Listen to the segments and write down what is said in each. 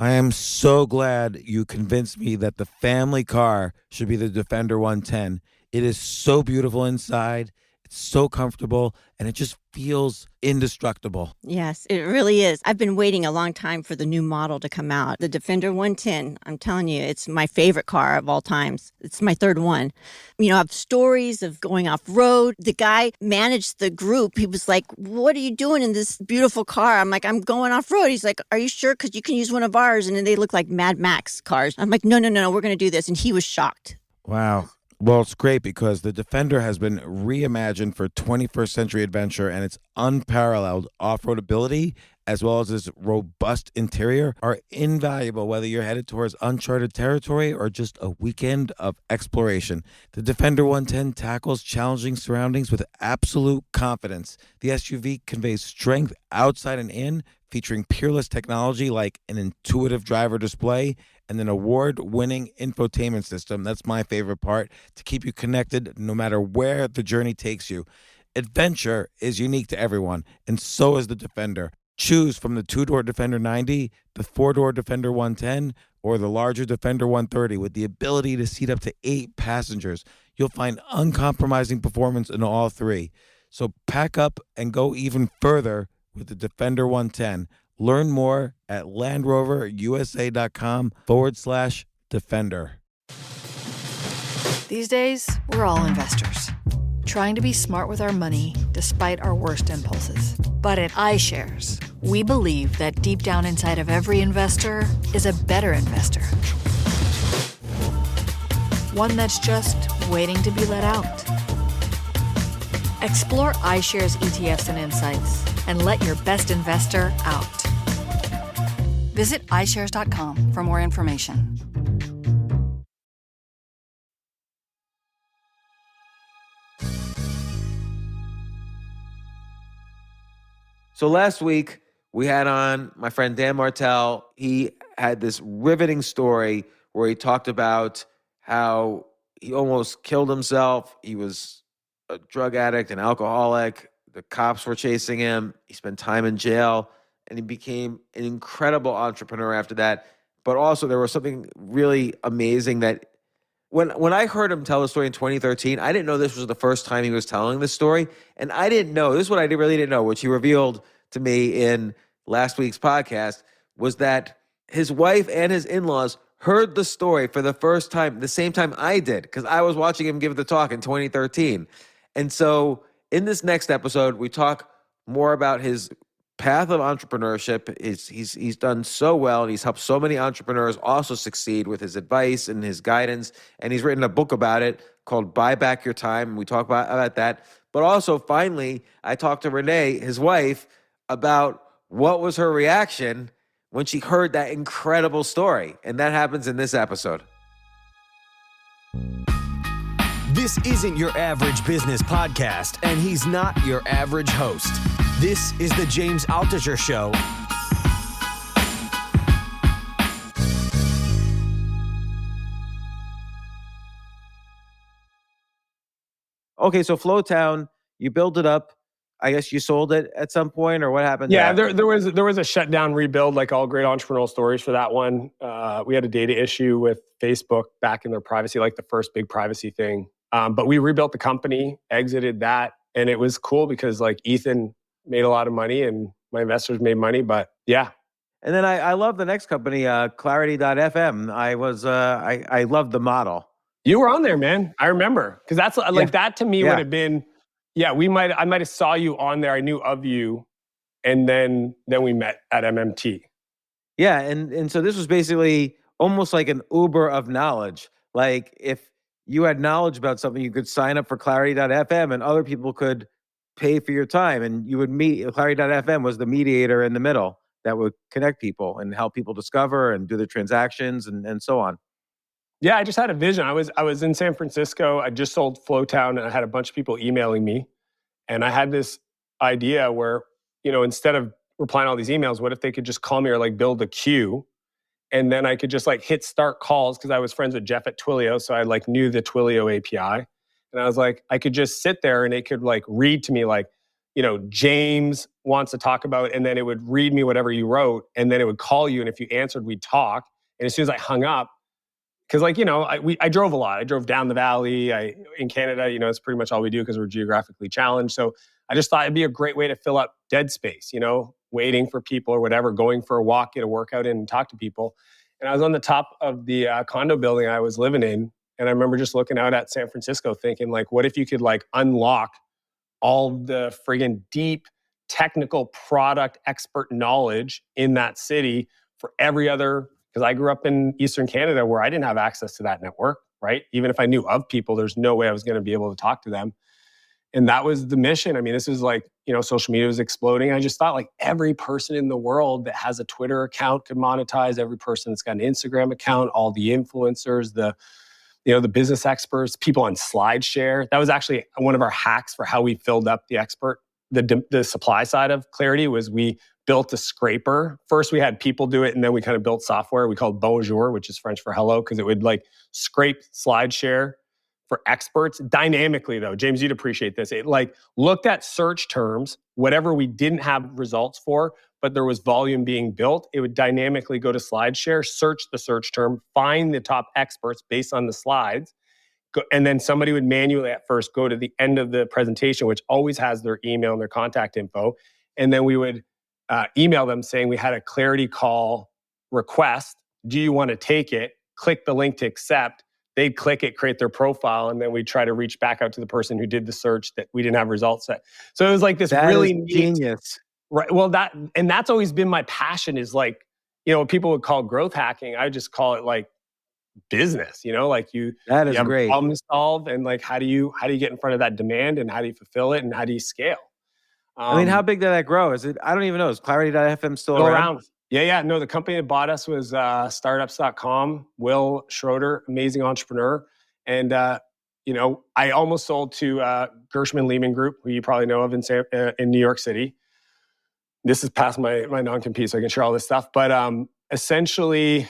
I am so glad you convinced me that the family car should be the Defender 110. It is so beautiful inside, it's so comfortable, and it just feels indestructible. Yes, it really is. I've been waiting a long time for the new model to come out. The Defender 110, I'm telling you, it's my favorite car of all times. It's my third one. You know, I have stories of going off road. The guy managed the group. He was like, "What are you doing in this beautiful car?" I'm like, "I'm going off road." He's like, "Are you sure? Because you can use one of ours." And then they look like Mad Max cars. I'm like, no, we're going to do this. And he was shocked. Wow. Well, it's great because the Defender has been reimagined for 21st century adventure, and its unparalleled off-road ability as well as its robust interior are invaluable whether you're headed towards uncharted territory or just a weekend of exploration. The Defender 110 tackles challenging surroundings with absolute confidence. The SUV conveys strength outside and in, featuring peerless technology like an intuitive driver display and an award-winning infotainment system. That's my favorite part, to keep you connected no matter where the journey takes you. Adventure is unique to everyone, and so is the Defender. Choose from the two-door Defender 90, the four-door Defender 110, or the larger Defender 130 with the ability to seat up to 8 passengers. You'll find uncompromising performance in all three. So pack up and go even further with the Defender 110. Learn more at LandRoverUSA.com/Defender. These days, we're all investors, trying to be smart with our money despite our worst impulses. But at iShares, we believe that deep down inside of every investor is a better investor. One that's just waiting to be let out. Explore iShares ETFs and insights and let your best investor out. Visit iShares.com for more information. So last week, we had on my friend Dan Martell. He had this riveting story where he talked about how he almost killed himself. He was a drug addict, an alcoholic. The cops were chasing him. He spent time in jail, and he became an incredible entrepreneur after that. But also, there was something really amazing that when I heard him tell the story in 2013, I didn't know this was the first time he was telling this story. And I didn't know, this is what I really didn't know, which he revealed to me in last week's podcast, was that his wife and his in-laws heard the story for the first time, the same time I did, because I was watching him give the talk in 2013. And so in this next episode, we talk more about his path of entrepreneurship. He's done so well, and he's helped so many entrepreneurs also succeed with his advice and his guidance. And he's written a book about it called Buy Back Your Time. And we talk about that. But also, finally, I talked to Renee, his wife, about what was her reaction when she heard that incredible story. And that happens in this episode. This isn't your average business podcast, and he's not your average host. This is the James Altucher Show. Okay, so Flowtown, you built it up. I guess you sold it at some point, or what happened? Yeah, there was a shutdown rebuild, like all great entrepreneurial stories for that one. We had a data issue with Facebook back in their privacy, like the first big privacy thing. But we rebuilt the company, exited that, and it was cool because like Ethan made a lot of money and my investors made money. But yeah. And then I love the next company, Clarity.fm. I loved the model. You were on there, man. I remember, because that's like that to me would have been. Yeah, I might have saw you on there. I knew of you, and then we met at MMT. Yeah, and so this was basically almost like an Uber of knowledge. Like if you had knowledge about something, you could sign up for Clarity.fm, and other people could pay for your time, and you would meet. Clarity.fm was the mediator in the middle that would connect people and help people discover and do the transactions and so on. Yeah, I just had a vision. I was in San Francisco. I just sold Flowtown, and I had a bunch of people emailing me. And I had this idea where, instead of replying all these emails, what if they could just call me or like build a queue? And then I could just like hit start calls, because I was friends with Jeff at Twilio. So I like knew the Twilio API. And I was like, I could just sit there and it could like read to me like, James wants to talk about, and then it would read me whatever you wrote, and then it would call you, and if you answered, we'd talk. And as soon as I hung up, because I drove a lot. I drove down the valley. In Canada, it's pretty much all we do because we're geographically challenged. So I just thought it'd be a great way to fill up dead space, waiting for people or whatever, going for a walk, get a workout in and talk to people. And I was on the top of the condo building I was living in. And I remember just looking out at San Francisco thinking, like, what if you could unlock all the friggin' deep technical product expert knowledge in that city for every other, because I grew up in Eastern Canada where I didn't have access to that network, right? Even if I knew of people, there's no way I was going to be able to talk to them. And that was the mission. I mean, this is social media was exploding. I just thought every person in the world that has a Twitter account could monetize, every person that's got an Instagram account, all the influencers, the business experts, people on SlideShare. That was actually one of our hacks for how we filled up the supply side of Clarity was we built a scraper. First, we had people do it, and then we kind of built software we called Bonjour, which is French for hello, because it would scrape SlideShare for experts dynamically, though. James, you'd appreciate this. It looked at search terms, whatever we didn't have results for, but there was volume being built. It would dynamically go to SlideShare, search the search term, find the top experts based on the slides, and then somebody would manually at first go to the end of the presentation, which always has their email and their contact info. And then we would email them saying we had a Clarity call request. Do you want to take it? Click the link to accept. They'd click it, create their profile, and then we'd try to reach back out to the person who did the search that we didn't have results set. So it was this That really is neat, genius. right? Well, that's always been my passion is what people would call growth hacking. I just call it business, That is you have great. a problem to solve, and how do you get in front of that demand, and how do you fulfill it, and how do you scale? I mean, how big did that grow? Is it? I don't even know. Is Clarity.fm still around? Yeah. No, the company that bought us was startups.com. Will Schroeder, amazing entrepreneur. And, I almost sold to Gershman Lehman Group, who you probably know of in New York City. This is past my non-compete, so I can share all this stuff. But essentially,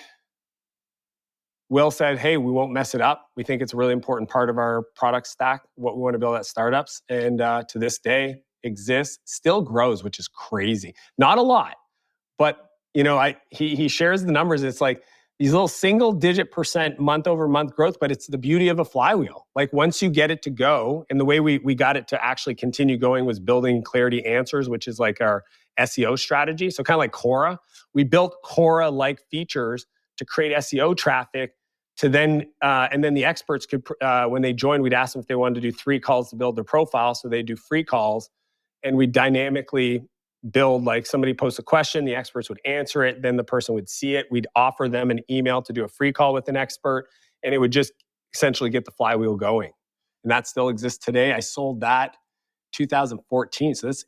Will said, hey, we won't mess it up. We think it's a really important part of our product stack, what we want to build at startups. And to this day, exists, still grows, which is crazy. Not a lot, but he shares the numbers. It's these little single-digit % month-over-month growth, but it's the beauty of a flywheel. Once you get it to go, and the way we got it to actually continue going was building Clarity Answers, which is our SEO strategy. So kind of like Quora. We built Quora-like features to create SEO traffic to then, and then the experts could, when they joined, we'd ask them if they wanted to do 3 calls to build their profile. So they do free calls, and we dynamically build somebody posts a question, the experts would answer it, then the person would see it. We'd offer them an email to do a free call with an expert, and it would just essentially get the flywheel going. And that still exists today. I sold that 2014, so that's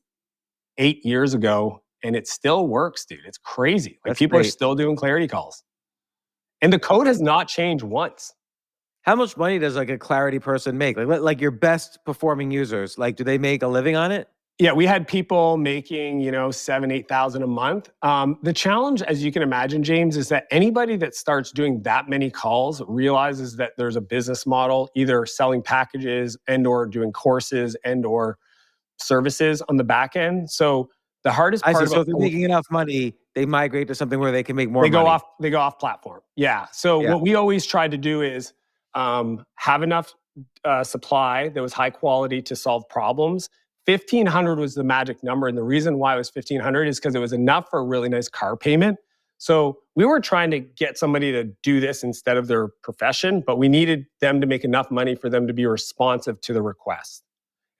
8 years ago, and it still works, dude. It's crazy. People are still doing Clarity calls, and the code has not changed once. How much money does a Clarity person make? Like your best performing users, do they make a living on it? Yeah, we had people making, $7,000-8,000 a month. The challenge, as you can imagine, James, is that anybody that starts doing that many calls realizes that there's a business model, either selling packages and or doing courses and or services on the back end. So the hardest part So if they're making enough money, they migrate to something where they can make more money. They go off platform. Yeah. So what we always tried to do is have enough supply that was high quality to solve problems. 1,500 was the magic number. And the reason why it was 1,500 is because it was enough for a really nice car payment. So we were trying to get somebody to do this instead of their profession, but we needed them to make enough money for them to be responsive to the request.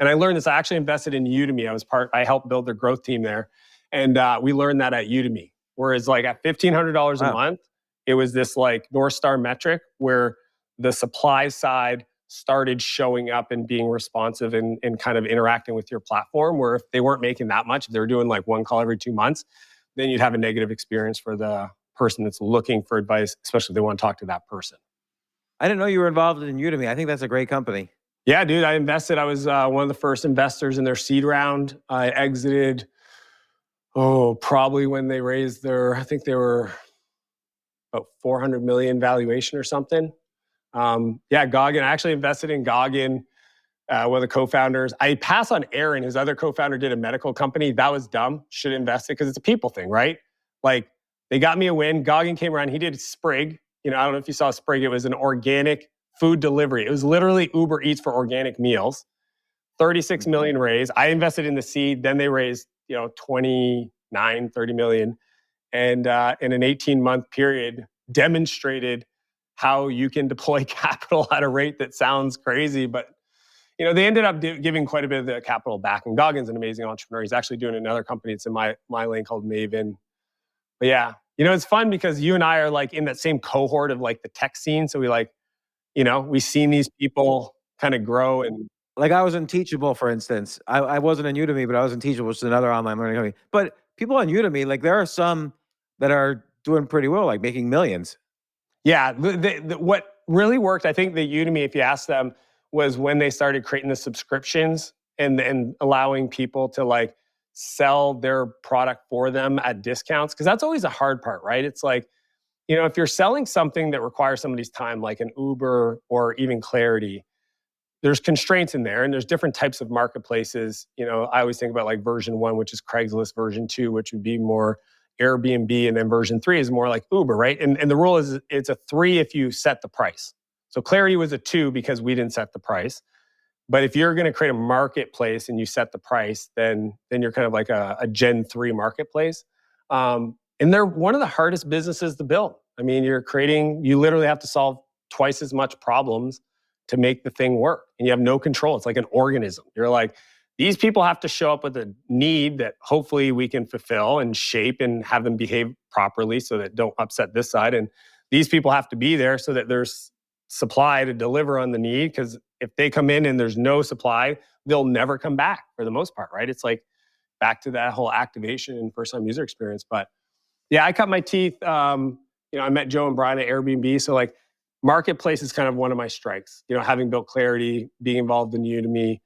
And I learned this. I actually invested in Udemy. I helped build their growth team there. And we learned that at Udemy. Whereas at $1,500 a month, it was this North Star metric where the supply side started showing up and being responsive and kind of interacting with your platform, where if they weren't making that much, if they were doing 1 call every 2 months, then you'd have a negative experience for the person that's looking for advice, especially if they want to talk to that person. I didn't know you were involved in Udemy. I think that's a great company. Yeah, dude, I invested. I was one of the first investors in their seed round. I exited, probably when they raised I think they were about 400 million valuation or something. Goggin. I actually invested in Goggin one of the co-founders. I passed on Aaron, his other co-founder, did a medical company. That was dumb. Should have invested because it's a people thing, right? Like, they got me a win. Goggin came around. He did Sprig. I don't know if you saw Sprig. It was an organic food delivery. It was literally Uber Eats for organic meals. 36 million raised. I invested in the seed. Then they raised, 29, 30 million. And in an 18-month period, demonstrated how you can deploy capital at a rate that sounds crazy. But, they ended up giving quite a bit of the capital back. And Goggin's an amazing entrepreneur. He's actually doing another company. It's in my lane called Maven. But yeah, it's fun because you and I are like in that same cohort of like the tech scene. So we've seen these people kind of grow. And like, I was in Teachable, for instance. I wasn't in Udemy, but I was in Teachable, which is another online learning company. But people on Udemy, like, there are some that are doing pretty well, like making millions. Yeah, what really worked, I think, the Udemy, if you ask them, was when they started creating the subscriptions and allowing people to like sell their product for them at discounts. Because that's always a hard part, right? It's like, if you're selling something that requires somebody's time, like an Uber or even Clarity, there's constraints in there, and there's different types of marketplaces. I always think about like version 1, which is Craigslist, version 2, which would be more Airbnb, and then version 3 is more like Uber, right? And the rule is it's a 3 if you set the price. So Clarity was a 2 because we didn't set the price. But if you're going to create a marketplace and you set the price, then you're kind of like a Gen 3 marketplace. And they're one of the hardest businesses to build. I mean, you literally have to solve twice as much problems to make the thing work. And you have no control. It's like an organism. You're like, these people have to show up with a need that hopefully we can fulfill and shape and have them behave properly so that don't upset this side. And these people have to be there so that there's supply to deliver on the need. Because if they come in and there's no supply, they'll never come back for the most part, right? It's like back to that whole activation and first-time user experience. But yeah, I cut my teeth. I met Joe and Brian at Airbnb. So like, marketplace is kind of one of my strengths. Having built Clarity, being involved in Udemy.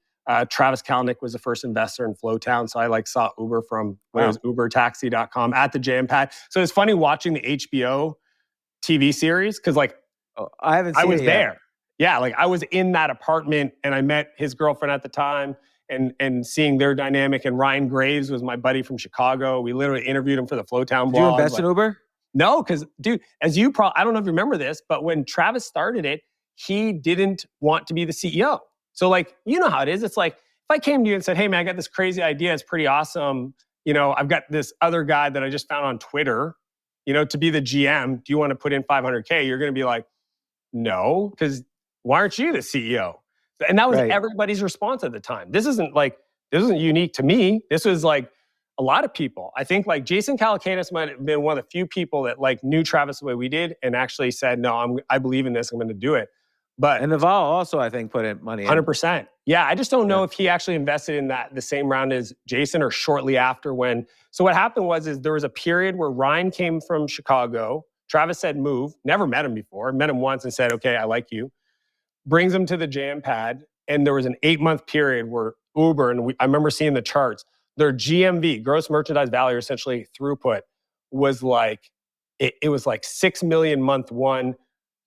Travis Kalanick was the first investor in Flowtown. So I saw Uber from when it was ubertaxi.com at the Jampad. So it's funny watching the HBO TV series because I haven't seen I was it yet. there. Yeah, I was in that apartment and I met his girlfriend at the time and seeing their dynamic. And Ryan Graves was my buddy from Chicago. We literally interviewed him for the Flowtown blog. Did you invest in Uber? No, because, dude, as you I don't know if you remember this, but when Travis started it, he didn't want to be the CEO. So, you know how it is. It's like, if I came to you and said, hey, man, I got this crazy idea. It's pretty awesome. I've got this other guy that I just found on Twitter, to be the GM. Do you want to put in $500K? You're going to be like, no, because why aren't you the CEO? And that was everybody's response at the time. This isn't unique to me. This was a lot of people. I think Jason Calacanis might have been one of the few people that knew Travis the way we did and actually said, no, I believe in this. I'm going to do it. And Naval also, I think, put in money in. 100%. Yeah, I just don't know if he actually invested in the same round as Jason or shortly after when. So what happened was there was a period where Ryan came from Chicago. Travis said move. Never met him before. Met him once and said, okay, I like you. Brings him to the Jampad. And there was an 8-month period where Uber, and I remember seeing the charts, their GMV, gross merchandise value, essentially throughput, was it was 6 million month 1,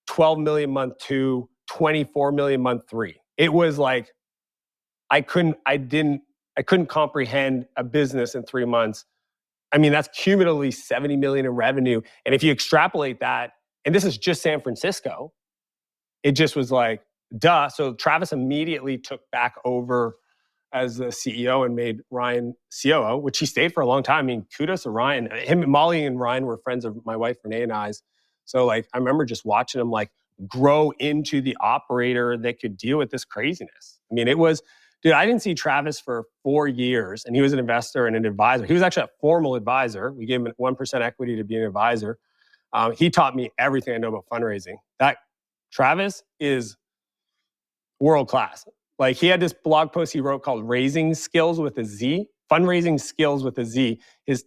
12 million month 2, 24 million month 3. It was I couldn't comprehend a business in 3 months. I mean, that's cumulatively 70 million in revenue. And if you extrapolate that, and this is just San Francisco, it just was duh. So Travis immediately took back over as the CEO and made Ryan COO, which he stayed for a long time. I mean, kudos to Ryan. Him, Molly and Ryan were friends of my wife, Renee, and I's. So I remember just watching him grow into the operator that could deal with this craziness. I mean, it was, dude, I didn't see Travis for 4 years, and he was an investor and an advisor. He was actually a formal advisor. We gave him 1% equity to be an advisor. He taught me everything I know about fundraising. That Travis is world class. He had this blog post he wrote called Raising Skills with a Z, Fundraising Skills with a Z. His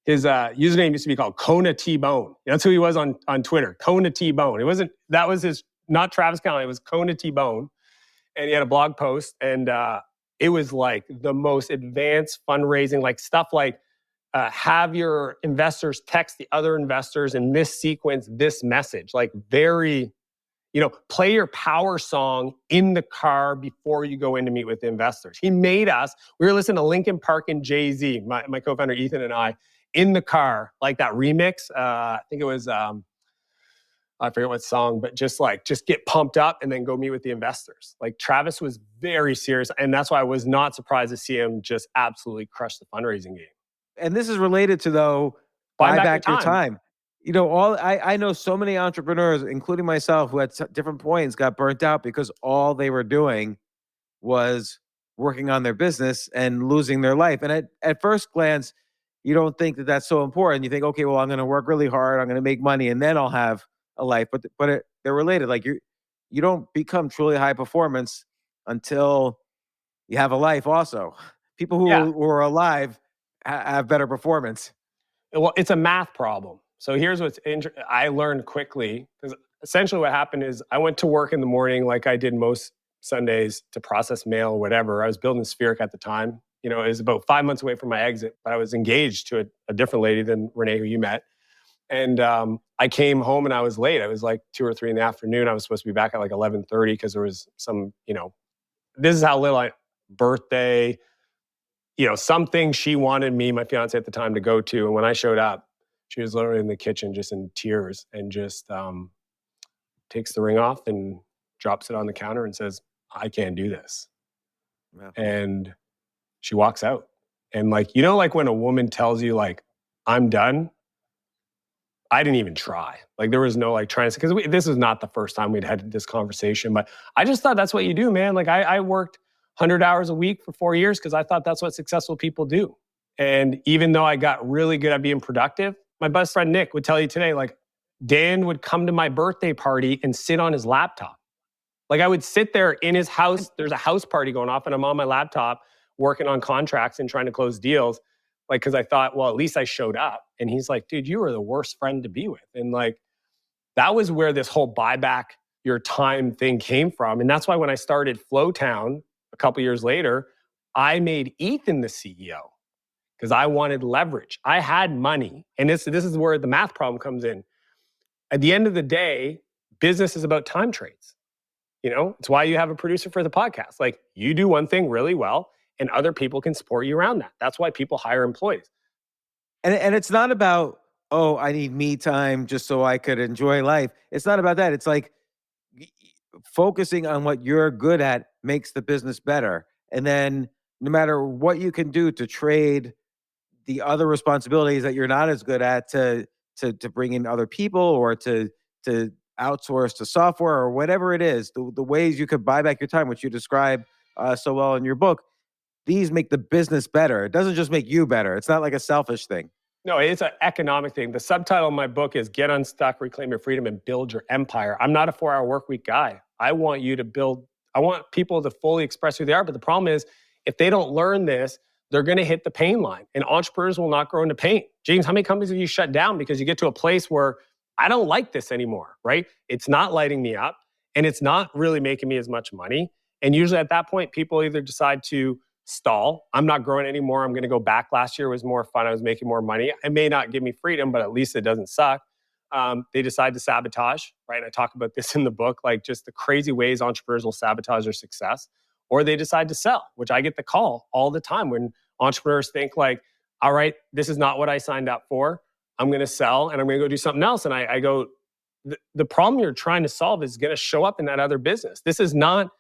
username used to be called Kona T-Bone. That's who he was on Twitter, Kona T-Bone. That was his, not Travis Kalanick, it was Kona T-Bone. And he had a blog post, and it was the most advanced fundraising, stuff have your investors text the other investors in this sequence, this message, very, play your power song in the car before you go in to meet with investors. He made us, we were listening to Linkin Park and Jay-Z, my co-founder Ethan and I, in the car, like that remix. I think it was, I forget what song, but just get pumped up and then go meet with the investors. Like Travis was very serious. And that's why I was not surprised to see him just absolutely crush the fundraising game. And this is related to, though, buy back your time. I know so many entrepreneurs, including myself, who at different points got burnt out because all they were doing was working on their business and losing their life. And at first glance, you don't think that that's so important. You think, okay, well, I'm going to work really hard, I'm going to make money, and then I'll have a life. But they're related. Like you don't become truly high performance until you have a life. Also, people who are alive have better performance. Well, it's a math problem. So here's what's I learned quickly, because essentially what happened is I went to work in the morning like I did most Sundays to process mail or whatever. I was building Spheric at the time. It was about 5 months away from my exit, but I was engaged to a different lady than Renee, who you met. And I came home and I was late. I was like 2 or 3 in the afternoon. I was supposed to be back at like 11:30 because there was some, this is how little birthday, something she wanted me, my fiance at the time, to go to. And when I showed up, she was literally in the kitchen just in tears and just takes the ring off and drops it on the counter and says, I can't do this. Wow. And she walks out. And like when a woman tells you like, I'm done, I didn't even try. Like there was no like trying to, because this is not the first time we'd had this conversation, but I just thought that's what you do, man. Like I worked 100 hours a week for 4 years because I thought that's what successful people do. And even though I got really good at being productive, my best friend Nick would tell you today, like Dan would come to my birthday party and sit on his laptop. Like I would sit there in his house. There's a house party going off and I'm on my laptop working on contracts and trying to close deals. Like, because I thought, well, at least I showed up. And he's like, dude, you were the worst friend to be with. And like, that was where this whole buy back your time thing came from. And that's why when I started Flowtown a couple years later, I made Ethan the CEO because I wanted leverage. I had money. And this is where the math problem comes in. At the end of the day, business is about time trades. It's why you have a producer for the podcast. Like you do one thing really well and other people can support you around that. That's why people hire employees. And it's not about, oh, I need me time just so I could enjoy life. It's not about that. It's like focusing on what you're good at makes the business better. And then no matter what you can do to trade the other responsibilities that you're not as good at to bring in other people or to outsource to software or whatever it is, the ways you could buy back your time, which you describe so well in your book, these make the business better. It doesn't just make you better. It's not like a selfish thing. No, it's an economic thing. The subtitle of my book is Get Unstuck, Reclaim Your Freedom, and Build Your Empire. I'm not a 4-hour work week guy. I want people to fully express who they are. But the problem is, if they don't learn this, they're going to hit the pain line. And entrepreneurs will not grow into pain. James, how many companies have you shut down because you get to a place where I don't like this anymore, right? It's not lighting me up and it's not really making me as much money. And usually at that point, people either decide to stall. I'm not growing anymore. I'm going to go back. Last year was more fun. I was making more money. It may not give me freedom, but at least it doesn't suck. They decide to sabotage, right? And I talk about this in the book, like just the crazy ways entrepreneurs will sabotage their success. Or they decide to sell, which I get the call all the time when entrepreneurs think like, all right, this is not what I signed up for. I'm going to sell and I'm going to go do something else. And I go, the problem you're trying to solve is going to show up in that other business. This is not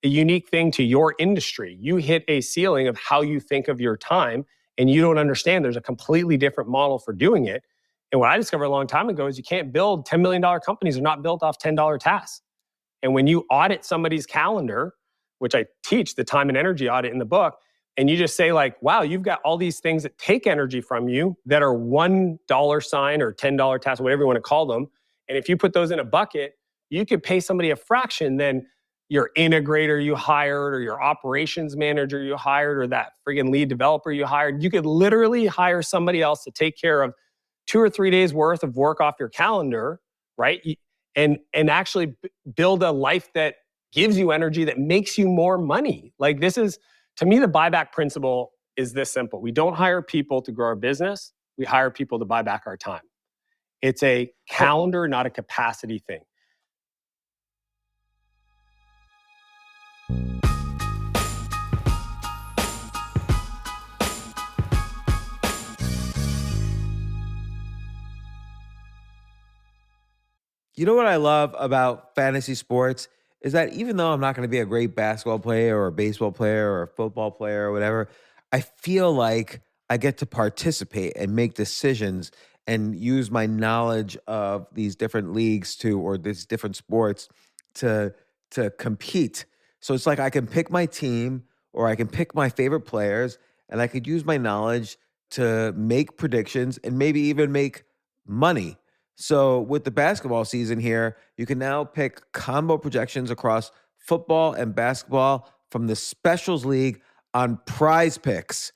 a unique thing to your industry. You hit a ceiling of how you think of your time and you don't understand there's a completely different model for doing it. And what I discovered a long time ago is you can't build $10 million companies that are not built off $10 tasks. And when you audit somebody's calendar, which I teach the time and energy audit in the book, and you just say like, wow, you've got all these things that take energy from you that are $1 sign or $10 tasks, whatever you want to call them. And if you put those in a bucket, you could pay somebody a fraction than your integrator you hired or your operations manager you hired or that friggin' lead developer you hired. You could literally hire somebody else to take care of 2 or 3 days worth of work off your calendar, right? And actually build a life that gives you energy that makes you more money. Like this is, to me, the buyback principle is this simple. We don't hire people to grow our business. We hire people to buy back our time. It's a calendar, not a capacity thing. You know what I love about fantasy sports is that even though I'm not going to be a great basketball player or a baseball player or a football player or whatever, I feel like I get to participate and make decisions and use my knowledge of these different leagues to or these different sports to compete. So it's like I can pick my team or I can pick my favorite players and I could use my knowledge to make predictions and maybe even make money. So with the basketball season here, you can now pick combo projections across football and basketball from the Specials League on Prize Picks.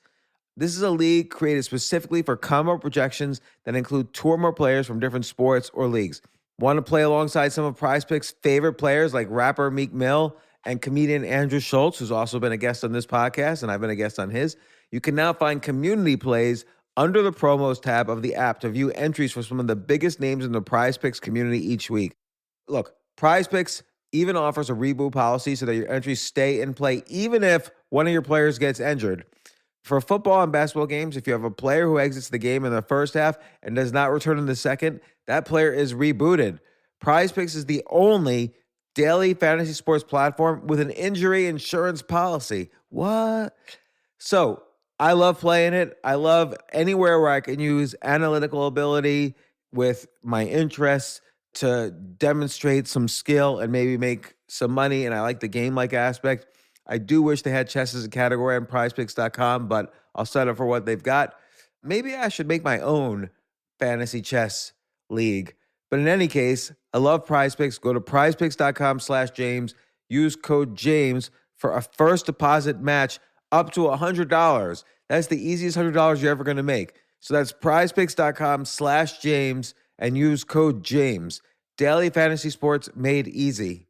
This is a league created specifically for combo projections that include two or more players from different sports or leagues. Want to play alongside some of Prize Picks' favorite players like rapper Meek Mill and comedian Andrew Schultz, who's also been a guest on this podcast, and I've been a guest on his? You can now find community plays under the promos tab of the app to view entries for some of the biggest names in the Prize Picks community each week. Look, Prize Picks even offers a reboot policy so that your entries stay in play even if one of your players gets injured. For football and basketball games, if you have a player who exits the game in the first half and does not return in the second, that player is rebooted. Prize Picks is the only daily fantasy sports platform with an injury insurance policy. What? So I love playing it. I love anywhere where I can use analytical ability with my interests to demonstrate some skill and maybe make some money. And I like the game-like aspect. I do wish they had chess as a category on prizepicks.com, but I'll settle for what they've got. Maybe I should make my own fantasy chess league. But in any case, I love Prize Picks. Go to prizepicks.com/James. Use code James for a first deposit match up to $100. That's the easiest $100 you're ever going to make. So that's prizepicks.com/James and use code James. Daily fantasy sports made easy.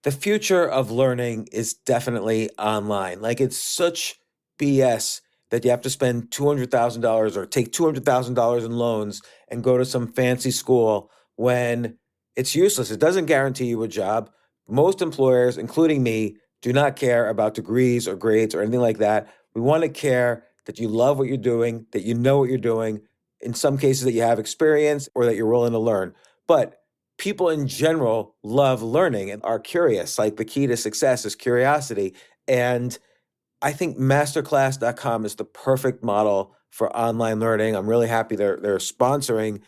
The future of learning is definitely online. Like, it's such BS that you have to spend $200,000 or take $200,000 in loans and go to some fancy school when it's useless. It doesn't guarantee you a job. Most employers, including me, do not care about degrees or grades or anything like that. We want to care that you love what you're doing, that you know what you're doing, in some cases that you have experience or that you're willing to learn. But people in general love learning and are curious. Like, the key to success is curiosity. And I think masterclass.com is the perfect model for online learning. I'm really happy they're sponsoring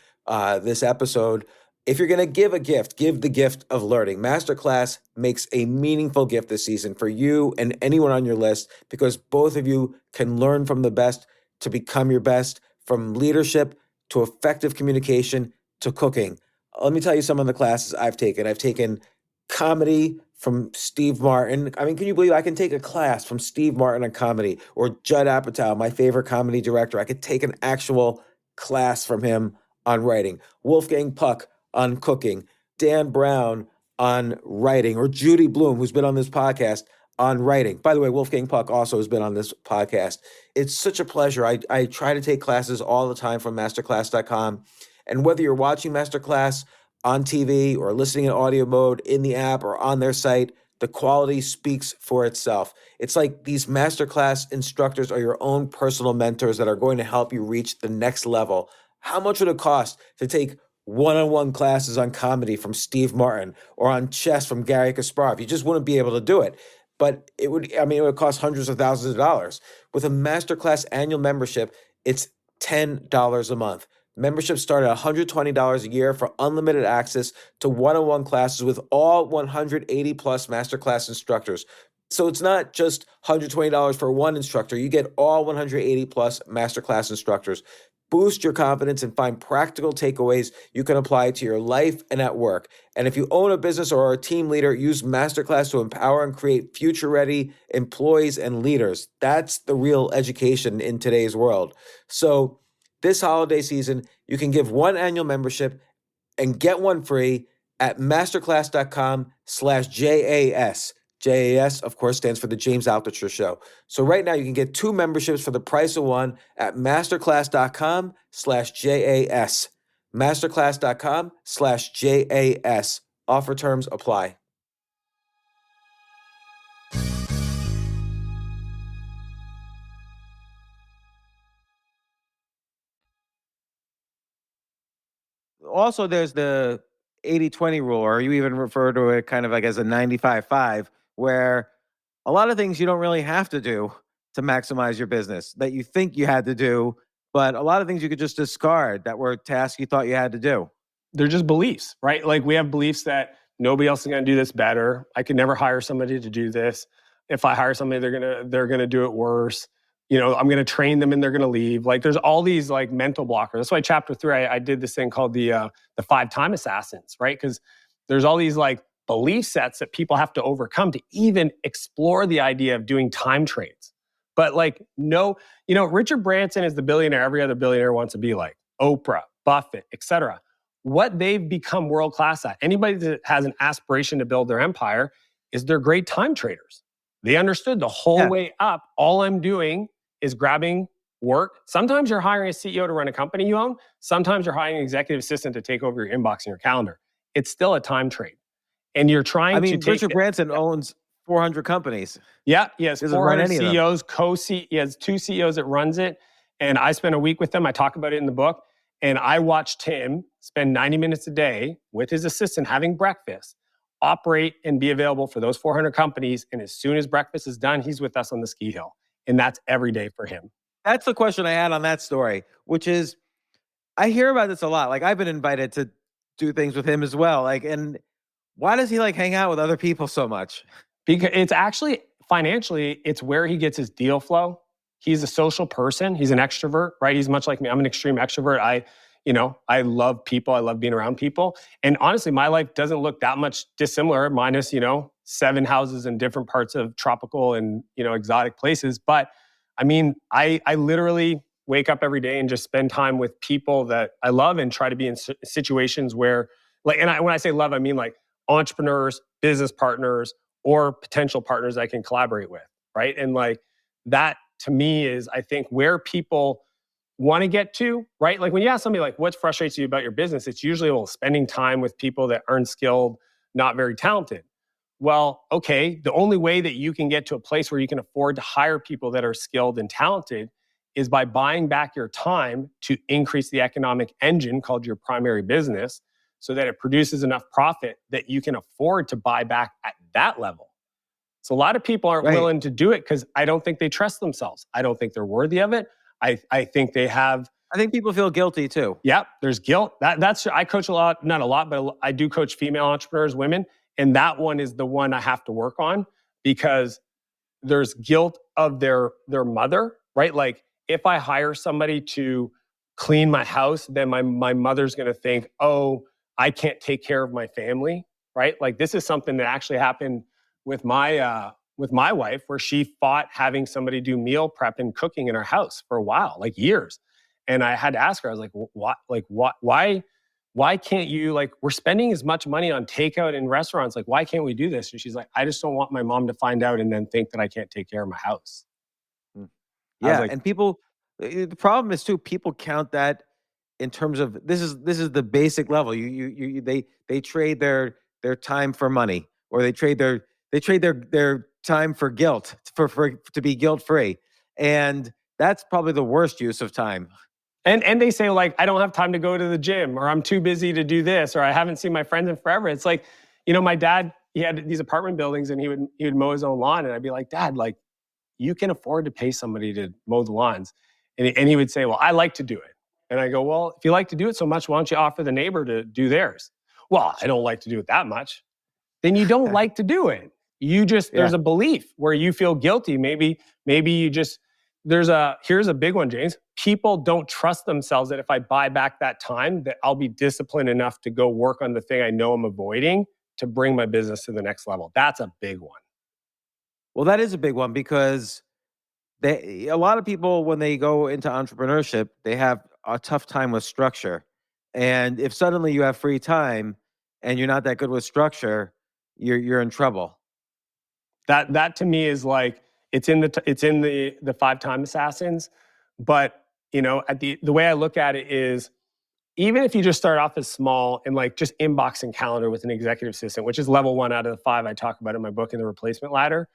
this episode. If you're going to give a gift, give the gift of learning. Masterclass makes a meaningful gift this season for you and anyone on your list, because both of you can learn from the best to become your best, from leadership to effective communication to cooking. Let me tell you some of the classes I've taken. I've taken comedy from Steve Martin. I mean, can you believe I can take a class from Steve Martin on comedy, or Judd Apatow, my favorite comedy director? I could take an actual class from him on writing. Wolfgang Puck on cooking. Dan Brown on writing, or Judy Bloom, who's been on this podcast, on writing. By the way, Wolfgang Puck also has been on this podcast. It's such a pleasure. I try to take classes all the time from masterclass.com. And whether you're watching Masterclass on TV or listening in audio mode in the app or on their site, the quality speaks for itself. It's like these Masterclass instructors are your own personal mentors that are going to help you reach the next level. How much would it cost to take one-on-one classes on comedy from Steve Martin or on chess from Gary Kasparov? You just wouldn't be able to do it. But it would cost hundreds of thousands of dollars. With a Masterclass annual membership, it's $10 a month. Memberships start at $120 a year for unlimited access to one-on-one classes with all 180 plus Masterclass instructors. So it's not just $120 for one instructor. You get all 180 plus Masterclass instructors. Boost your confidence and find practical takeaways you can apply to your life and at work. And if you own a business or are a team leader, use Masterclass to empower and create future-ready employees and leaders. That's the real education in today's world. So this holiday season, you can give one annual membership and get one free at masterclass.com/JAS. JAS, of course, stands for the James Altucher Show. So right now you can get 2 memberships for the price of one at masterclass.com/JAS. Masterclass.com/JAS. Offer terms apply. Also, there's the 80-20 rule, or you even refer to it kind of like as a 95-5, where a lot of things you don't really have to do to maximize your business that you think you had to do, but a lot of things you could just discard that were tasks you thought you had to do. They're just beliefs, right? Like we have beliefs that nobody else is going to do this better. I could never hire somebody to do this. If I hire somebody, they're gonna do it worse. I'm going to train them and they're going to leave. Like there's all these like mental blockers. That's why chapter 3, I did this thing called the 5 time assassins, right? Because there's all these like belief sets that people have to overcome to even explore the idea of doing time trades. But like, no, Richard Branson is the billionaire every other billionaire wants to be like. Oprah, Buffett, etc. What they've become world class at, anybody that has an aspiration to build their empire, is they're great time traders. They understood the whole way up, all I'm doing is grabbing work. Sometimes you're hiring a CEO to run a company you own. Sometimes you're hiring an executive assistant to take over your inbox and your calendar. It's still a time trade. And you're trying to take... Richard Branson owns 400 companies. Yeah, he has 400 CEOs, he has 2 CEOs that runs it. And I spent a week with him. I talk about it in the book. And I watched him spend 90 minutes a day with his assistant having breakfast, operate and be available for those 400 companies. And as soon as breakfast is done, he's with us on the ski hill. And that's every day for him. That's the question I had on that story, which is, I hear about this a lot. Like I've been invited to do things with him as well. Like, and why does he like hang out with other people so much? Because it's actually financially, it's where he gets his deal flow. He's a social person. He's an extrovert, right? He's much like me. I'm an extreme extrovert. I love people. I love being around people. And honestly, my life doesn't look that much dissimilar, minus, 7 houses in different parts of tropical and, exotic places. But I mean, I literally wake up every day and just spend time with people that I love and try to be in situations where, like, and when I say love, I mean like entrepreneurs, business partners, or potential partners I can collaborate with, right? And like that to me is, I think, where people want to get to, right? Like when you ask somebody like, what frustrates you about your business? It's usually, well, spending time with people that aren't skilled, not very talented. Well, okay, the only way that you can get to a place where you can afford to hire people that are skilled and talented is by buying back your time to increase the economic engine called your primary business so that it produces enough profit that you can afford to buy back at that level. So a lot of people aren't willing to do it because I don't think they trust themselves. I don't think they're worthy of it. I think they have... I think people feel guilty too. Yeah, there's guilt. That's I coach a lot, not a lot, but I do coach female entrepreneurs, women. And that one is the one I have to work on because there's guilt of their mother, right? Like if I hire somebody to clean my house, then my mother's going to think, oh, I can't take care of my family, right? Like this is something that actually happened with my wife, where she fought having somebody do meal prep and cooking in her house for a while, like years. And I had to ask her, I was like, what? Like, why can't you, like, we're spending as much money on takeout in restaurants. Like, why can't we do this? And she's like, I just don't want my mom to find out and then think that I can't take care of my house. Yeah. And people, the problem is too, people count that in terms of, this is the basic level. They trade their time for money, or they trade their time for guilt, to be guilt-free. And that's probably the worst use of time. And they say, like, I don't have time to go to the gym, or I'm too busy to do this, or I haven't seen my friends in forever. It's like, my dad, he had these apartment buildings and he would mow his own lawn. And I'd be like, Dad, like, you can afford to pay somebody to mow the lawns. And he would say, well, I like to do it. And I go, well, if you like to do it so much, why don't you offer the neighbor to do theirs? Well, I don't like to do it that much. Then you don't like to do it. You just, there's a belief where you feel guilty. Maybe you just, here's a big one, James. People don't trust themselves that if I buy back that time, that I'll be disciplined enough to go work on the thing I know I'm avoiding to bring my business to the next level. That's a big one. Well, that is a big one because a lot of people, when they go into entrepreneurship, they have a tough time with structure. And if suddenly you have free time and you're not that good with structure, you're in trouble. That to me is like, it's in the 5 time assassins. But, the way I look at it is, even if you just start off as small and like just inbox and calendar with an executive assistant, which is level 1 out of the 5 I talk about in my book in the replacement ladder,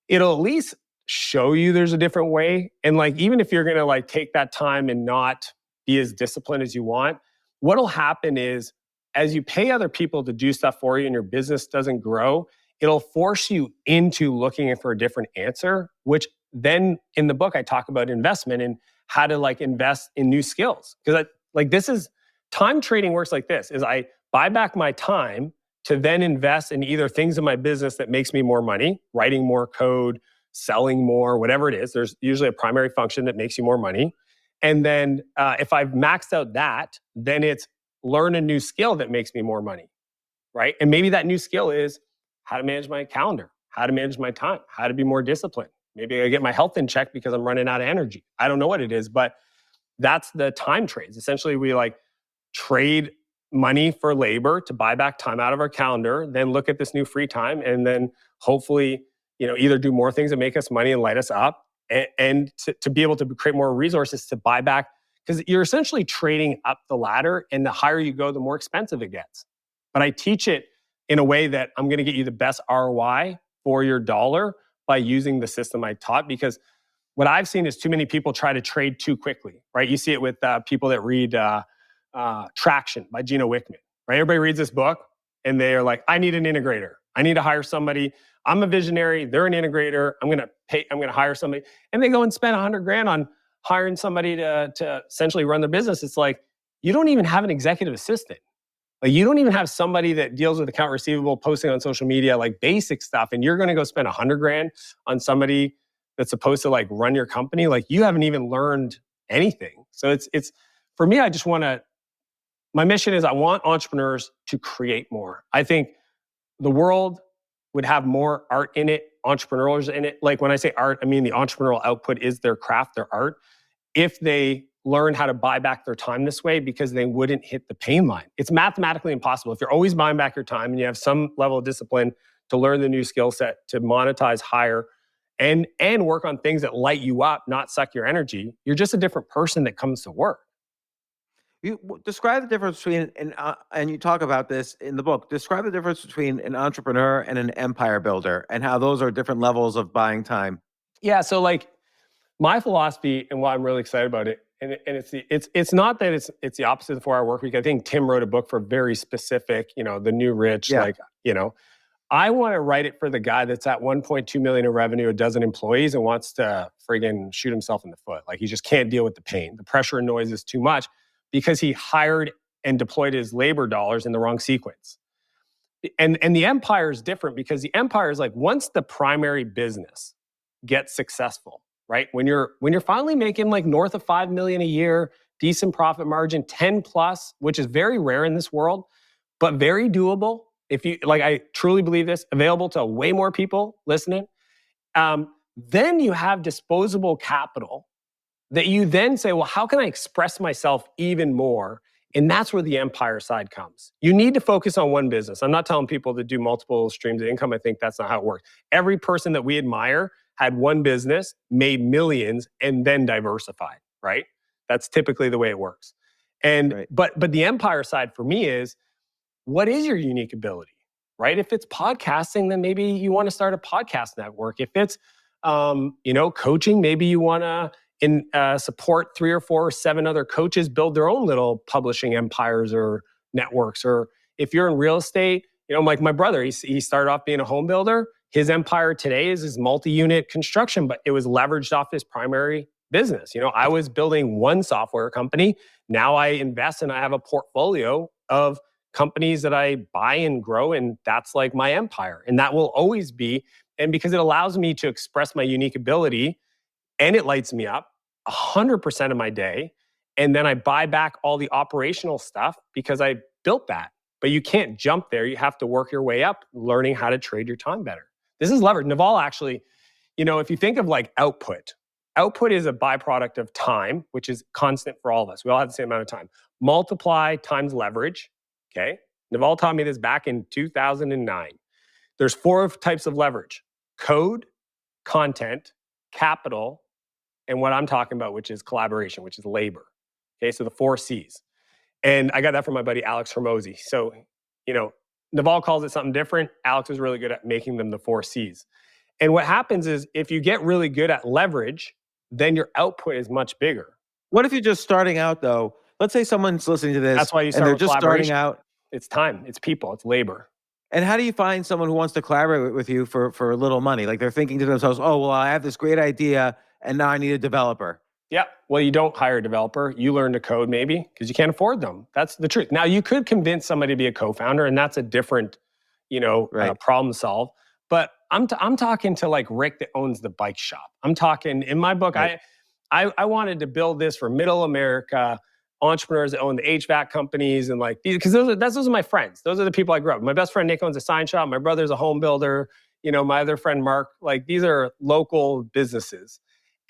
it'll at least show you there's a different way. And like, even if you're going to like take that time and not be as disciplined as you want, what'll happen is, as you pay other people to do stuff for you and your business doesn't grow, it'll force you into looking for a different answer, which then in the book I talk about investment and how to like invest in new skills. Because this is time trading works like this, is I buy back my time to then invest in either things in my business that makes me more money, writing more code, selling more, whatever it is. There's usually a primary function that makes you more money. And then if I've maxed out that, then it's learn a new skill that makes me more money, right? And maybe that new skill is how to manage my calendar, how to manage my time, how to be more disciplined. Maybe I get my health in check because I'm running out of energy. I don't know what it is, but that's the time trades. Essentially, we like trade money for labor to buy back time out of our calendar, then look at this new free time, and then hopefully, either do more things that make us money and light us up, and to be able to create more resources to buy back, because you're essentially trading up the ladder, and the higher you go, the more expensive it gets. But I teach it in a way that I'm going to get you the best ROI for your dollar by using the system I taught, because what I've seen is too many people try to trade too quickly, right? You see it with people that read Traction by Gino Wickman, right? Everybody reads this book and they're like, I need an integrator. I need to hire somebody. I'm a visionary. They're an integrator. I'm going to hire somebody. And they go and spend $100,000 on hiring somebody to essentially run their business. It's like, you don't even have an executive assistant. Like, you don't even have somebody that deals with account receivable, posting on social media, like basic stuff. And you're going to go spend $100,000 on somebody that's supposed to like run your company. Like, you haven't even learned anything. So it's for me, my mission is I want entrepreneurs to create more. I think the world would have more art in it, entrepreneurs in it. Like, when I say art, I mean the entrepreneurial output is their craft, their art. If they learn how to buy back their time this way, because they wouldn't hit the pain line. It's mathematically impossible. If you're always buying back your time and you have some level of discipline to learn the new skill set, to monetize higher, and work on things that light you up, not suck your energy, you're just a different person that comes to work. You describe the difference between and you talk about this in the book. Describe the difference between an entrepreneur and an empire builder, and how those are different levels of buying time. Yeah. So like, my philosophy and why I'm really excited about it, and it's not that it's the opposite of the 4-hour work week. I think Tim wrote a book for very specific, the new rich, I want to write it for the guy that's at 1.2 million in revenue, a dozen employees, and wants to friggin' shoot himself in the foot. Like, he just can't deal with the pain. The pressure and noise is too much because he hired and deployed his labor dollars in the wrong sequence. And the empire is different, because the empire is like, once the primary business gets successful, right? When you're finally making like north of 5 million a year, decent profit margin, 10 plus, which is very rare in this world, but very doable. If you like, I truly believe this, available to way more people listening. Then you have disposable capital that you then say, well, how can I express myself even more? And that's where the empire side comes. You need to focus on one business. I'm not telling people to do multiple streams of income. I think that's not how it works. Every person that we admire had one business, made millions, and then diversified, right? That's typically the way it works. And Right. but the empire side for me is, what is your unique ability, right? If it's podcasting, then maybe you want to start a podcast network. If it's coaching, maybe you want to support 3 or 4 or 7 other coaches build their own little publishing empires or networks. Or if you're in real estate, like my brother, he started off being a home builder. His empire today is his multi-unit construction, but it was leveraged off his primary business. I was building one software company. Now I invest and I have a portfolio of companies that I buy and grow, and that's like my empire. And that will always be. And because it allows me to express my unique ability, and it lights me up 100% of my day. And then I buy back all the operational stuff because I built that. But you can't jump there. You have to work your way up, learning how to trade your time better. This is leverage. Naval actually, if you think of like output is a byproduct of time, which is constant for all of us. We all have the same amount of time. Multiply times leverage. Okay. Naval taught me this back in 2009. There's 4 types of leverage: code, content, capital, and what I'm talking about, which is collaboration, which is labor. Okay, so the 4 C's. And I got that from my buddy Alex Hermosi. So, Naval calls it something different. Alex is really good at making them the 4 C's. And what happens is if you get really good at leverage, then your output is much bigger. What if you're just starting out, though? Let's say someone's listening to this That's why you and start they're with just starting collaboration. out. It's time, it's people, it's labor. And how do you find someone who wants to collaborate with you for a little money? Like they're thinking to themselves, oh, well, I have this great idea and now I need a developer. Yeah. Well, you don't hire a developer. You learn to code maybe because you can't afford them. That's the truth. Now, you could convince somebody to be a co-founder, and that's a different, problem solve. But I'm talking to like Rick that owns the bike shop. I'm talking in my book. Right. I wanted to build this for middle America entrepreneurs that own the HVAC companies and like these, because those are my friends. Those are the people I grew up with. My best friend Nick owns a sign shop. My brother's a home builder. My other friend Mark. Like these are local businesses,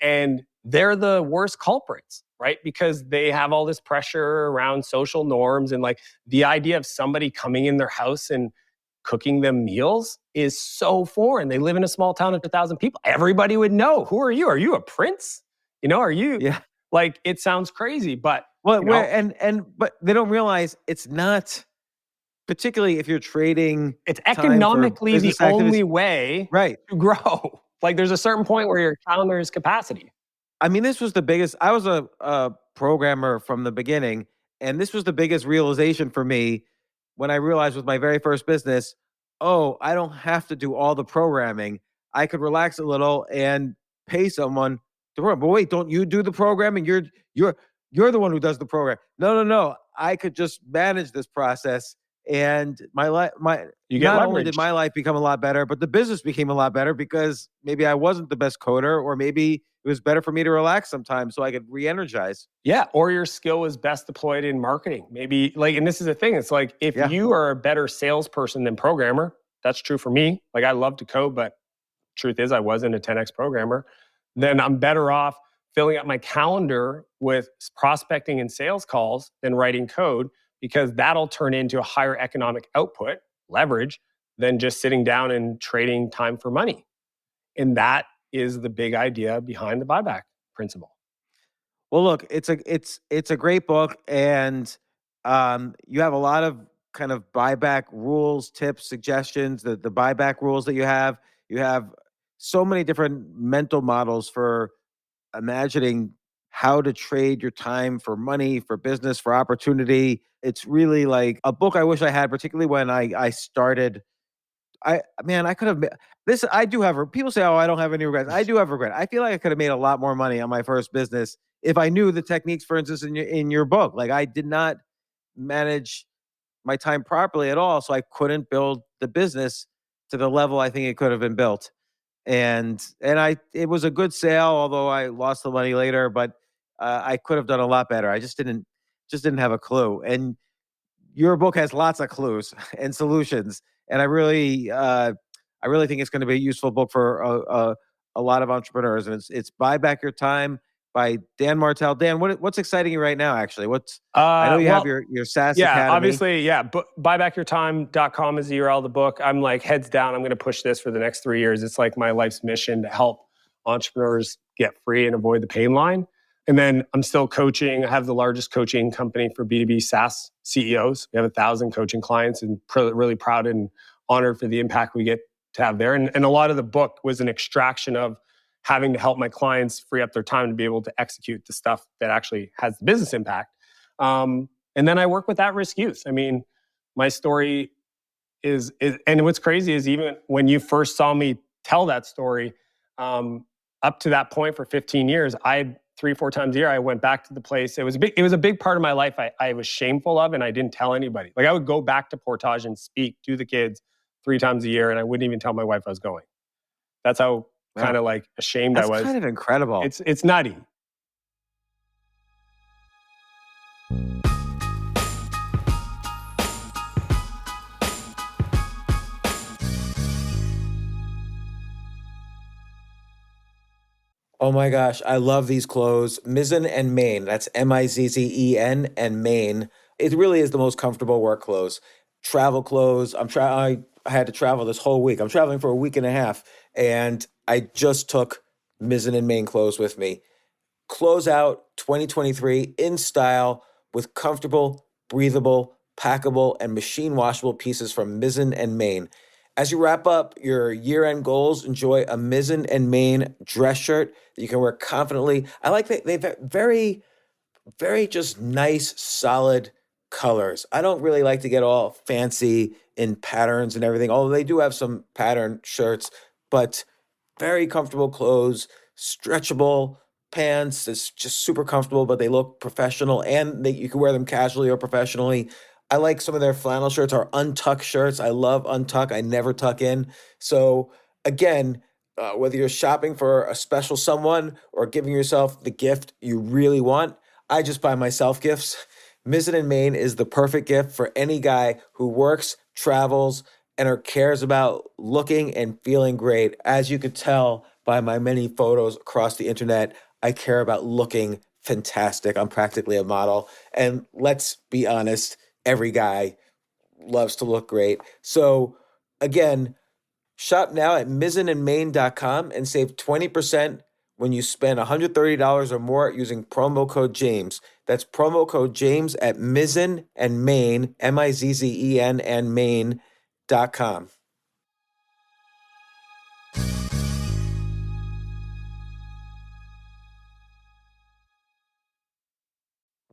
and they're the worst culprits, right? Because they have all this pressure around social norms, and like the idea of somebody coming in their house and cooking them meals is so foreign. They live in a small town of 1,000 people. Everybody would know. Who are you? Are you a prince? Are you? Yeah. Like it sounds crazy, but but they don't realize it's not, particularly if you're trading. It's economically the only way right to grow. Like there's a certain point where your calendar is capacity. I mean, this was the biggest. I was a programmer from the beginning, and this was the biggest realization for me when I realized with my very first business, oh, I don't have to do all the programming. I could relax a little and pay someone to run. But wait, don't you do the programming? You're the one who does the program. No. I could just manage this process, and not only did my life become a lot better, but the business became a lot better because maybe I wasn't the best coder, or maybe it was better for me to relax sometimes so I could re-energize. Yeah, or your skill was best deployed in marketing. Maybe and this is the thing, it's like if you are a better salesperson than programmer, that's true for me. Like I love to code, but truth is I wasn't a 10x programmer. Then I'm better off filling up my calendar with prospecting and sales calls than writing code, because that'll turn into a higher economic output, leverage, than just sitting down and trading time for money. And that is the big idea behind the buyback principle. Well, look, it's a great book, and you have a lot of kind of buyback rules, tips, suggestions. The buyback rules that you have so many different mental models for imagining how to trade your time for money, for business, for opportunity. It's really like a book I wish I had, particularly when I started. I could have this. I do have. People say, "Oh, I don't have any regrets." I do have regret. I feel like I could have made a lot more money on my first business if I knew the techniques, for instance, in your book. Like I did not manage my time properly at all, so I couldn't build the business to the level I think it could have been built. And it was a good sale, although I lost the money later. But I could have done a lot better. I just didn't have a clue. And your book has lots of clues and solutions, and I really think it's going to be a useful book for a lot of entrepreneurs. And it's Buy Back Your Time by Dan Martell. Dan, what's exciting you right now? Actually, I know you have your SaaS Academy. Obviously, buybackyourtime.com is the URL of the book. I'm like heads down. I'm going to push this for the next 3 years. It's like my life's mission to help entrepreneurs get free and avoid the pain line. And then I'm still coaching. I have the largest coaching company for B2B SaaS CEOs. We have 1,000 coaching clients, and really proud and honored for the impact we get to have there. And a lot of the book was an extraction of having to help my clients free up their time to be able to execute the stuff that actually has the business impact. And then I work with at-risk youth. I mean, my story is and what's crazy is even when you first saw me tell that story, up to that point for 15 years, I 3-4 times a year, I went back to the place. It was a big part of my life I was shameful of, and I didn't tell anybody. Like I would go back to Portage and speak to the kids 3 times a year, and I wouldn't even tell my wife I was going. That's how kind of like ashamed I was. That's kind of incredible. It's nutty. Oh my gosh, I love these clothes. Mizzen and Main. That's Mizzen and Main. It really is the most comfortable work clothes. Travel clothes. I had to travel this whole week. I'm traveling for a week and a half, and I just took Mizzen and Main clothes with me. Close out 2023 in style with comfortable, breathable, packable, and machine washable pieces from Mizzen and Main. As you wrap up your year-end goals, enjoy a Mizzen and Main dress shirt that you can wear confidently. I like that they've very just nice, solid colors. I don't really like to get all fancy in patterns and everything, although they do have some pattern shirts, but very comfortable clothes, stretchable pants. It's just super comfortable, but they look professional and you can wear them casually or professionally. I like some of their flannel shirts or untuck shirts. I love untuck. I never tuck in. So again, whether you're shopping for a special someone or giving yourself the gift you really want, I just buy myself gifts. Mizzen and Main is the perfect gift for any guy who works, travels, and or cares about looking and feeling great. As you could tell by my many photos across the internet, I care about looking fantastic. I'm practically a model. And let's be honest, every guy loves to look great. So again, shop now at mizzenandmain.com and save 20% when you spend $130 or more using promo code James. That's promo code James at Mizzen and Main, Mizzen and Main.com.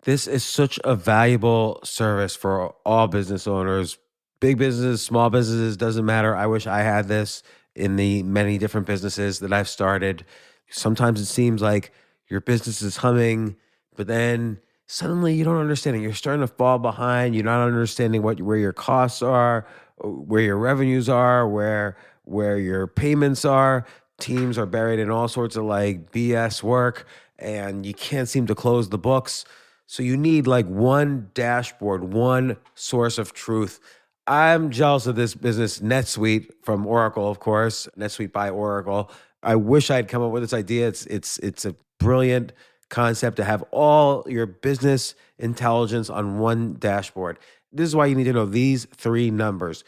This is such a valuable service for all business owners, big businesses, small businesses, doesn't matter. I wish I had this in the many different businesses that I've started. Sometimes it seems like your business is humming, but then suddenly you don't understand it. You're starting to fall behind. You're not understanding where your costs are, where your revenues are, where your payments are. Teams are buried in all sorts of like BS work, and you can't seem to close the books. So you need like one dashboard, one source of truth. I'm jealous of this business, NetSuite from Oracle, of course, NetSuite by Oracle. I wish I'd come up with this idea. It's a brilliant concept to have all your business intelligence on one dashboard. This is why you need to know these three numbers: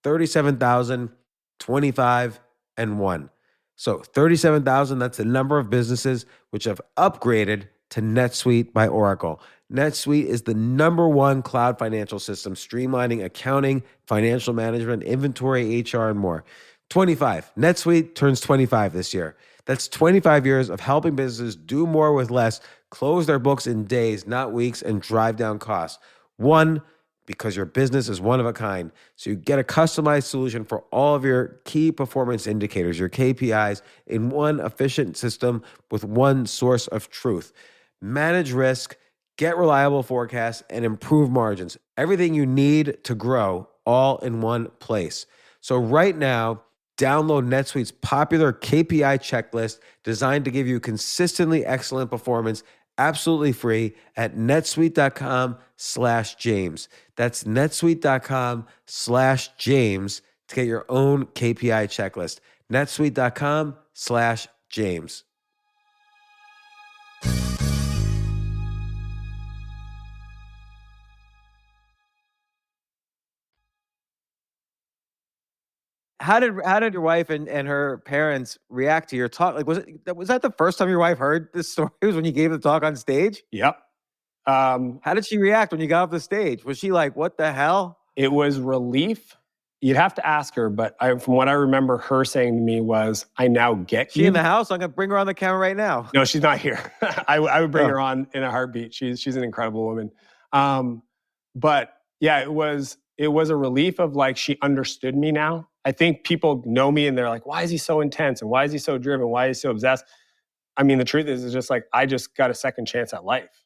37,000, 25, and 1. So 37,000, that's the number of businesses which have upgraded to NetSuite by Oracle. NetSuite is the number one cloud financial system, streamlining accounting, financial management, inventory, HR, and more. 25. NetSuite turns 25 this year. That's 25 years of helping businesses do more with less, close their books in days, not weeks, and drive down costs. 1, because your business is one of a kind. So you get a customized solution for all of your key performance indicators, your KPIs, in one efficient system with one source of truth. Manage risk, get reliable forecasts, and improve margins. Everything you need to grow all in one place. So right now, download NetSuite's popular KPI checklist designed to give you consistently excellent performance absolutely free at netsuite.com/James. That's netsuite.com/James to get your own KPI checklist. netsuite.com/James. How did your wife and her parents react to your talk? Like, was that the first time your wife heard this story? Was when you gave the talk on stage? Yep. How did she react when you got off the stage? Was she like, "What the hell?" It was relief. You'd have to ask her, but from what I remember her saying to me was, "I now get She you." in the house? I'm gonna bring her on the camera right now. No, she's not here. I would bring Oh. her on in a heartbeat. She's an incredible woman. But yeah, it was a relief of like she understood me now. I think people know me and they're like, "Why is he so intense? And why is he so driven? Why is he so obsessed?" I mean, the truth is, it's just like I just got a second chance at life.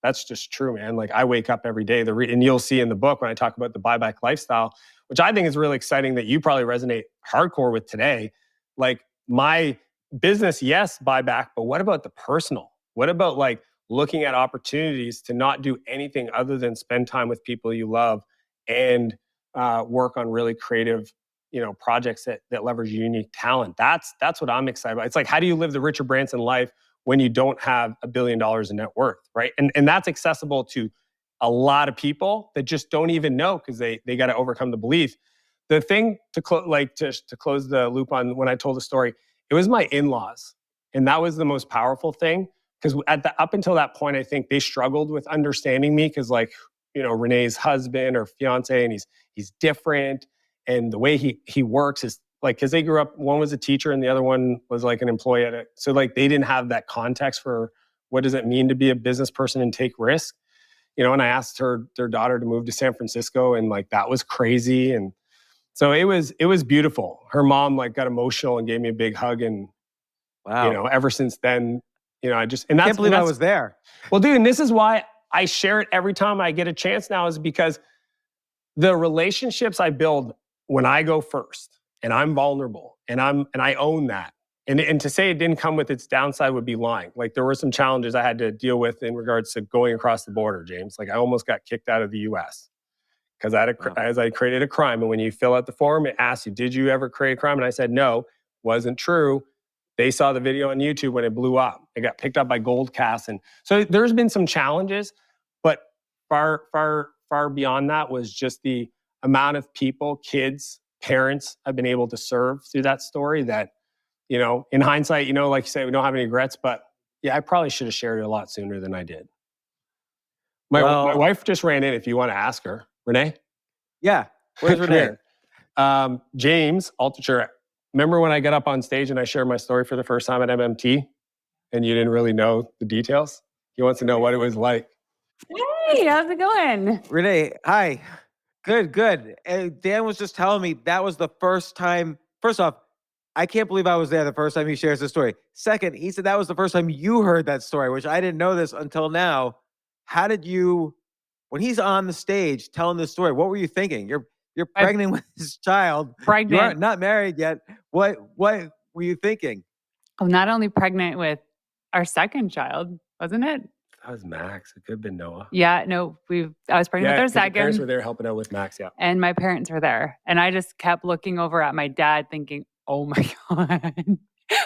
That's just true, man. Like I wake up every day. And you'll see in the book when I talk about the buyback lifestyle, which I think is really exciting that you probably resonate hardcore with today. Like my business, yes, buyback, but what about the personal? What about like looking at opportunities to not do anything other than spend time with people you love and work on really creative, projects that leverage unique talent. That's what I'm excited about. It's like, how do you live the Richard Branson life when you don't have $1 billion in net worth, right? And that's accessible to a lot of people that just don't even know because they got to overcome the belief. the thing to close the loop on when I told the story, it was my in-laws, and that was the most powerful thing, because up until that point, I think they struggled with understanding me, because Renee's husband or fiance, and he's different, and the way he works is like, because they grew up, one was a teacher and the other one was like an employee at it, so like they didn't have that context for what does it mean to be a business person and take risk. And I asked their daughter to move to San Francisco, and like that was crazy. And so it was beautiful. Her mom like got emotional and gave me a big hug, and Wow. ever since then, I Can't believe I was there. Well, dude, and this is why I share it every time I get a chance now, is because the relationships I build when I go first and I'm vulnerable and I own that. And to say it didn't come with its downside would be lying. Like, there were some challenges I had to deal with in regards to going across the border, James. Like, I almost got kicked out of the US because I created a crime. And when you fill out the form, it asks you, did you ever create a crime? And I said, no, wasn't true. They saw the video on YouTube when it blew up. It got picked up by Goldcast. And so there's been some challenges, but far, far, far beyond that was just the amount of people, kids, parents I've been able to serve through that story that, in hindsight, like you say, we don't have any regrets, but yeah, I probably should have shared it a lot sooner than I did. My wife just ran in, if you want to ask her. Renee? Yeah. Where's Renee? James Altucher. Remember when I got up on stage and I shared my story for the first time at MMT and you didn't really know the details? He wants to know what it was like. Hey, how's it going? Renee, hi. Good. And Dan was just telling me that was the first time. First off, I can't believe I was there the first time he shares the story. Second, he said that was the first time you heard that story, which I didn't know this until now. How did you, when he's on the stage telling this story, what were you thinking? You're pregnant with his child. Pregnant. You aren't not married yet. What were you thinking? I'm not only pregnant with our second child, wasn't it? That was Max. It could have been Noah. Yeah, no, I was pregnant with our second. Your parents were there helping out with Max, yeah. And my parents were there. And I just kept looking over at my dad thinking, oh my God,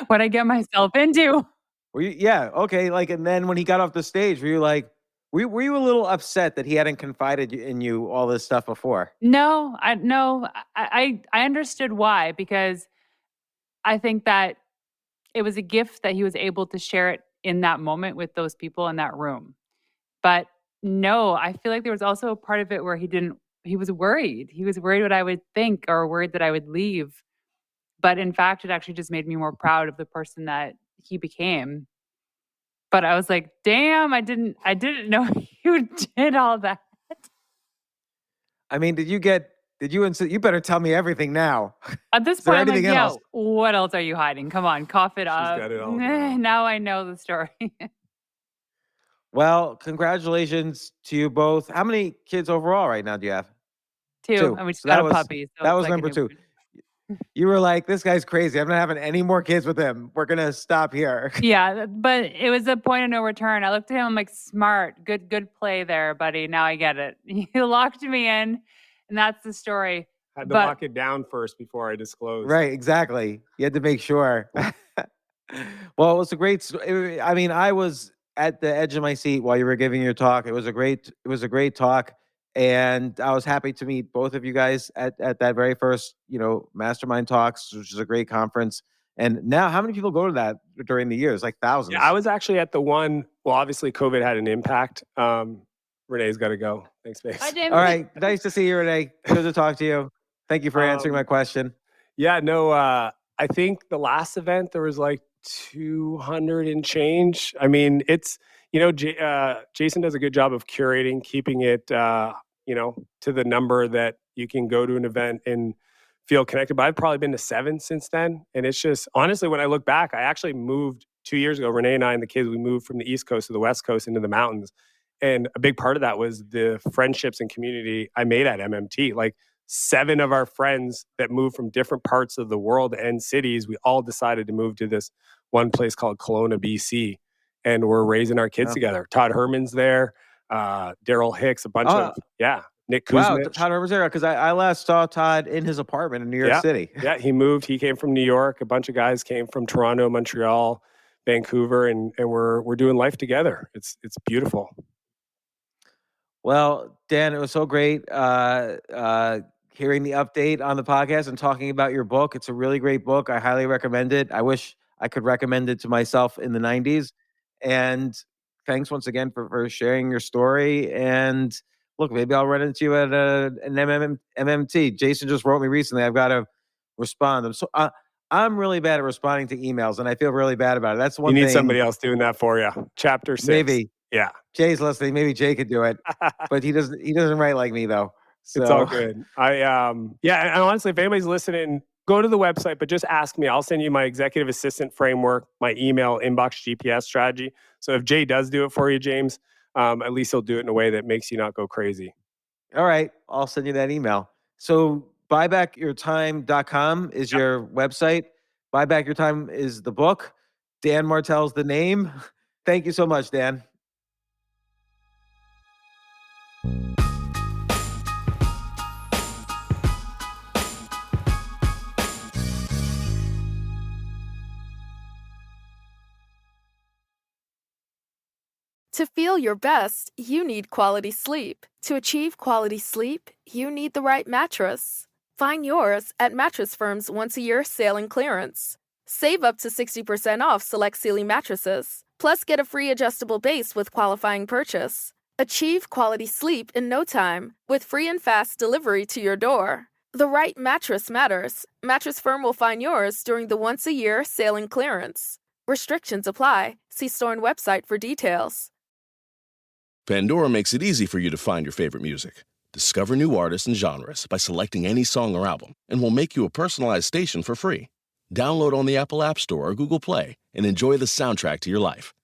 what I get myself into. Were you, yeah, okay. Like, and then when he got off the stage, were you like, were you a little upset that he hadn't confided in you all this stuff before? No, I understood why, because I think that it was a gift that he was able to share it in that moment with those people in that room. But no, I feel like there was also a part of it where he was worried. He was worried what I would think or worried that I would leave. But in fact, it actually just made me more proud of the person that he became. But I was like, damn, I didn't know you did all that. I mean, you better tell me everything now. At this point, I'm like, yeah, what else are you hiding? Come on, cough it up. Got it all now I know the story. Well, congratulations to you both. How many kids overall right now do you have? Two. And we just got a puppy. So that was number 2. You were like, this guy's crazy. I'm not having any more kids with him. We're going to stop here. Yeah, but it was a point of no return. I looked at him, I'm like, smart. Good play there, buddy. Now I get it. You locked me in, and that's the story. Had to lock it down first before I disclosed. Right, exactly. You had to make sure. Well, it was a great story. I mean, I was at the edge of my seat while you were giving your talk. It was a great talk. And I was happy to meet both of you guys at that very first, Mastermind Talks, which is a great conference. And now, how many people go to that during the years? Like thousands. Yeah, I was actually at the one. Well, obviously, COVID had an impact. Renee's got to go. Thanks, Mace. Hi, Jim. All right. Nice to see you, Renee. Good to talk to you. Thank you for answering my question. Yeah, no, I think the last event, there was like 200 and change. I mean, it's, Jason does a good job of curating, keeping it, to the number that you can go to an event and feel connected. But I've probably been to 7 since then. And it's just, honestly, when I look back, I actually moved 2 years ago. Renee and I and the kids, we moved from the East Coast to the West Coast into the mountains. And a big part of that was the friendships and community I made at MMT. Like 7 of our friends that moved from different parts of the world and cities, we all decided to move to this one place called Kelowna, BC. And we're raising our kids together. Todd Herman's there, Daryl Hicks, a bunch of, Nick Kuzmich. Wow, Todd Herman's there, because I last saw Todd in his apartment in New York City. Yeah, he moved. He came from New York. A bunch of guys came from Toronto, Montreal, Vancouver, and we're doing life together. It's beautiful. Well, Dan, it was so great hearing the update on the podcast and talking about your book. It's a really great book. I highly recommend it. I wish I could recommend it to myself in the 90s. And thanks once again for sharing your story. And look, maybe I'll run into you at an MMT. Jason just wrote me recently. I've got to respond. I'm really bad at responding to emails, and I feel really bad about it. That's one You need thing. somebody else doing that for you. Chapter 6. Maybe. Yeah. Jay's listening. Maybe Jay could do it, but he doesn't write like me though. So. It's all good. And honestly, if anybody's listening, go to the website, but just ask me. I'll send you my executive assistant framework, my email inbox GPS strategy. So if Jay does do it for you, James, at least he'll do it in a way that makes you not go crazy. All right. I'll send you that email. So buybackyourtime.com is your website. Buy Back Your Time is the book. Dan Martell's the name. Thank you so much, Dan. To feel your best, you need quality sleep. To achieve quality sleep, you need the right mattress. Find yours at Mattress Firm's once-a-year sale and clearance. Save up to 60% off select Sealy mattresses. Plus, get a free adjustable base with qualifying purchase. Achieve quality sleep in no time with free and fast delivery to your door. The right mattress matters. Mattress Firm will find yours during the once-a-year sale and clearance. Restrictions apply. See store and website for details. Pandora makes it easy for you to find your favorite music. Discover new artists and genres by selecting any song or album, and we'll make you a personalized station for free. Download on the Apple App Store or Google Play and enjoy the soundtrack to your life.